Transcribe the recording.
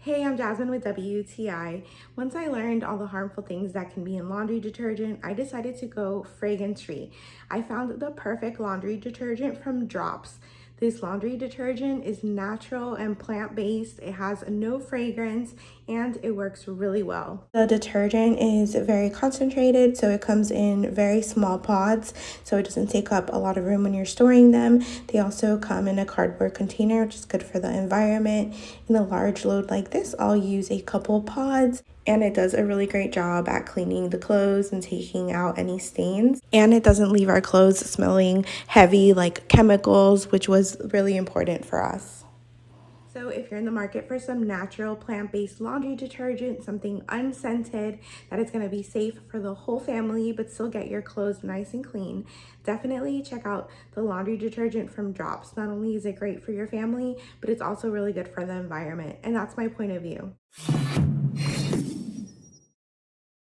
Hey, I'm Jasmine with WTI. Once I learned all the harmful things that can be in laundry detergent, I decided to go fragrance-free. I found the perfect laundry detergent from Drops. This laundry detergent is natural and plant-based. It has no fragrance and it works really well. The detergent is very concentrated, so it comes in very small pods, so it doesn't take up a lot of room when you're storing them. They also come in a cardboard container, which is good for the environment. In a large load like this, I'll use a couple pods, and it does a really great job at cleaning the clothes and taking out any stains. And it doesn't leave our clothes smelling heavy like chemicals, which was really important for us. So if you're in the market for some natural plant-based laundry detergent, something unscented, that is gonna be safe for the whole family, but still get your clothes nice and clean, definitely check out the laundry detergent from Drops. Not only is it great for your family, but it's also really good for the environment. And that's my point of view.